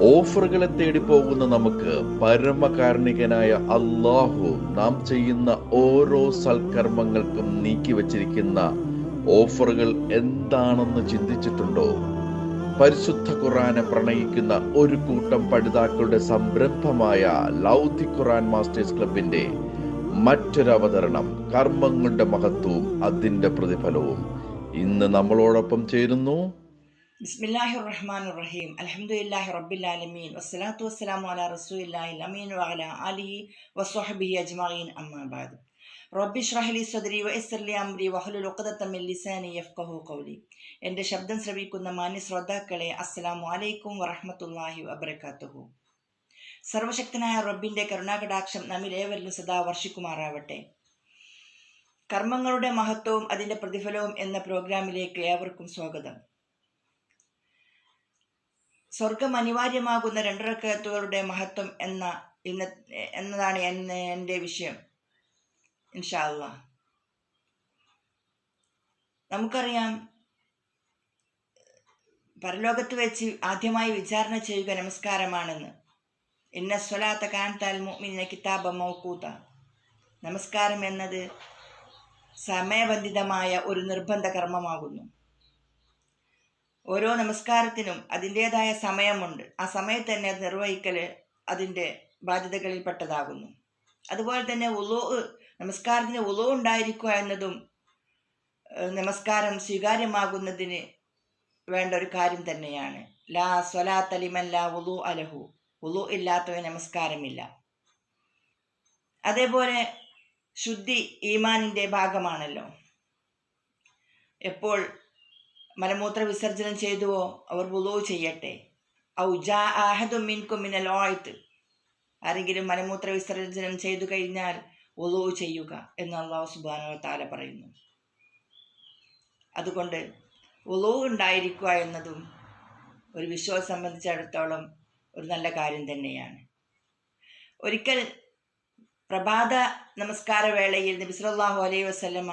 ഓഫറുകളെ തേടി പോകുന്ന നമുക്ക് പരമകാരുണികനായ അല്ലാഹു നാം ചെയ്യുന്ന ഓരോ സൽക്കർമ്മങ്ങൾക്കും നീക്കിവച്ചിരിക്കുന്ന ഓഫറുകൾ എന്താണെന്ന് ചിന്തിച്ചിട്ടുണ്ടോ? പരിശുദ്ധ ഖുർആനെ പ്രണയിക്കുന്ന ഒരു കൂട്ടം പഠിതാക്കളുടെ സംരംഭമായ ലൗ ദി ഖുർആൻ മാസ്റ്റേഴ്സ് ക്ലബിന്റെ മറ്റൊരവതരണം, കർമ്മങ്ങളുടെ മഹത്വവും അതിന്റെ പ്രതിഫലവും. ഇന്ന് നമ്മളോടൊപ്പം ചേരുന്നു ബിസ്മില്ലാഹിർ റഹ്മാനിർ റഹീം. അൽഹംദുലില്ലാഹി റബ്ബിൽ ആലമീൻ. വസ്സലാത്തു വസ്സലാമു അലാ റസൂലില്ലാഹിൽ അമീൻ വഅലാ ആലിഹി വസ്വഹ്ബിഹി അജ്മഈൻ. അമ്മാ ബഅദ്. റബ്ബി ഇശ്റഹ് ലി സദ്രി വയസ്സിർ ലി അംരി വഹ്ലുൽ ഉഖ്ദത മിൻ ലിസാനി യഫ്ഖഹു ഖൗലി. എൻ്റെ ശബ്ദം ശ്രവിക്കുന്ന മാന്യ ശ്രോതാക്കളെ, അസ്സലാമു അലൈക്കും വറഹ്മത്തുള്ളാഹി വബറകാതുഹു. സർവശക്തനായ റബ്ബിന്റെ കരുണാകടാക്ഷം നമ്മിൽ ഏവരിലും സദാ വർഷിക്കുമാറാവട്ടെ. കർമ്മങ്ങളുടെ മഹത്വവും അതിന്റെ പ്രതിഫലവും എന്ന പ്രോഗ്രാമിലേക്ക് ഏവർക്കും സ്വാഗതം. സ്വർഗം അനിവാര്യമാകുന്ന 2 റക്അത്തുകളുടെ മഹത്വം എന്നതാണ് എൻ്റെ വിഷയം, ഇൻഷാ അല്ലാഹ്. നമുക്കറിയാം, പരലോകത്ത് വെച്ച് ആദ്യമായി വിചാരണ ചെയ്യുക നമസ്കാരമാണെന്ന്. ഇന്ന സ്വലാത്ത കാനത അൽ മുഅ്മിനീന കിതാബൻ മൗഖൂത. നമസ്കാരം എന്നത് സമയബന്ധിതമായ ഒരു നിർബന്ധ കർമ്മമാകുന്നു. ഓരോ നമസ്കാരത്തിനും അതിൻ്റെതായ സമയമുണ്ട്. ആ സമയത്ത് തന്നെ അത് നിർവഹിക്കൽ അതിൻ്റെ ബാധ്യതകളിൽപ്പെട്ടതാകുന്നു. അതുപോലെ തന്നെ നമസ്കാരത്തിന് വുളൂ ഉണ്ടായിരിക്കുക എന്നതും നമസ്കാരം സ്വീകാര്യമാകുന്നതിന് വേണ്ട ഒരു കാര്യം തന്നെയാണ്. ലാ സ്വലാത്ത ലിമൻ ലാ വുളൂ അലഹു. വുളൂ ഇല്ലാത്തവന് നമസ്കാരമില്ല. അതേപോലെ ശുദ്ധി ഈമാനിൻ്റെ ഭാഗമാണല്ലോ. എപ്പോൾ മലമൂത്ര വിസർജനം ചെയ്തുവോ അവർ വുളൂ ചെയ്യട്ടെ. ഔ ജാ അഹദും മിൻകും മിനൽ ഗായിത്ത്. ആരെങ്കിലും മലമൂത്ര വിസർജനം ചെയ്തു കഴിഞ്ഞാൽ വുളൂ ചെയ്യുക എന്ന് അല്ലാഹു സുബ്ഹാനഹു വ തആല പറയുന്നു. അതുകൊണ്ട് വുളൂ ഉണ്ടായിരിക്കുക എന്നതും ഒരു വിശ്വാസിയെ സംബന്ധിച്ചിടത്തോളം ഒരു നല്ല കാര്യം തന്നെയാണ്. ഒരിക്കൽ പ്രഭാത നമസ്കാര വേളയിൽ നബി സല്ലല്ലാഹു അലൈഹി വസല്ലമ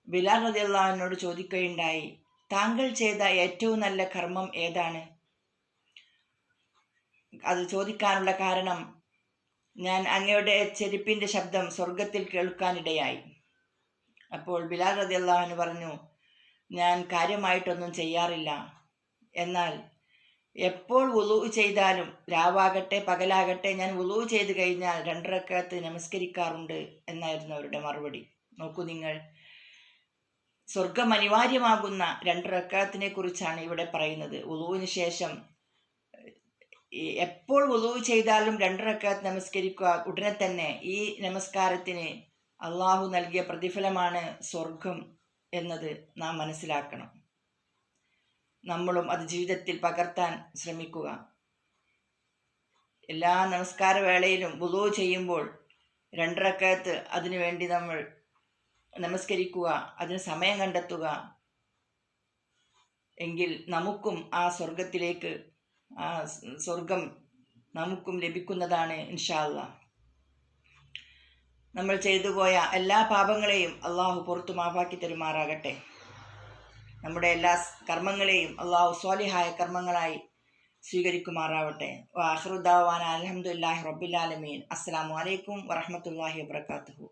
ബിലാൽ റളിയല്ലാഹു അൻഹുവിനോട് ചോദിക്കുകയുണ്ടായി, താങ്കൾ ചെയ്ത ഏറ്റവും നല്ല കർമ്മം ഏതാണ്? അത് ചോദിക്കാനുള്ള കാരണം, ഞാൻ അങ്ങയുടെ ചെരുപ്പിൻ്റെ ശബ്ദം സ്വർഗത്തിൽ കേൾക്കാനിടയായി. അപ്പോൾ ബിലാൽ റളിയല്ലാഹു അൻഹു പറഞ്ഞു, ഞാൻ കാര്യമായിട്ടൊന്നും ചെയ്യാറില്ല. എന്നാൽ എപ്പോൾ വുളൂ ചെയ്താലും, രാവാകട്ടെ പകലാകട്ടെ, ഞാൻ വുളൂ ചെയ്ത് കഴിഞ്ഞാൽ 2 റക്അത്ത് നമസ്കരിക്കാറുണ്ട് എന്നായിരുന്നു അവരുടെ മറുപടി. നോക്കൂ നിങ്ങൾ, സ്വർഗം അനിവാര്യമാകുന്ന 2 റക്അത്തിനെ കുറിച്ചാണ് ഇവിടെ പറയുന്നത്. വുളൂവിന് ശേഷം എപ്പോൾ വുളൂ ചെയ്താലും 2 റക്അത്ത് നമസ്കരിക്കുക. ഉടനെ തന്നെ ഈ നമസ്കാരത്തിന് അള്ളാഹു നൽകിയ പ്രതിഫലമാണ് സ്വർഗം എന്നത് നാം മനസ്സിലാക്കണം. നമ്മളും അത് ജീവിതത്തിൽ പകർത്താൻ ശ്രമിക്കുക. എല്ലാ നമസ്കാര വേളയിലും വുളൂ ചെയ്യുമ്പോൾ 2 റക്അത്ത് അതിനു വേണ്ടി നമ്മൾ നമസ്കരിക്കുക, അതിന് സമയം കണ്ടെത്തുക. എങ്കിൽ നമുക്കും ആ സ്വർഗം നമുക്കും ലഭിക്കുന്നതാണ് ഇൻഷാ അല്ലാഹ്. നമ്മൾ ചെയ്തുപോയ എല്ലാ പാപങ്ങളെയും അള്ളാഹു പുറത്തു മാപ്പാക്കി തരുമാറാകട്ടെ. നമ്മുടെ എല്ലാ കർമ്മങ്ങളെയും അള്ളാഹു സ്വാലിഹായ കർമ്മങ്ങളായി സ്വീകരിക്കുമാറാവട്ടെ. വആഖിറു ദഅവാനാ അൽഹംദുലില്ലാഹി റബ്ബിൽ ആലമീൻ. അസ്സലാമു അലൈക്കും വറഹ്മത്തുള്ളാഹി വബറകാതുഹു.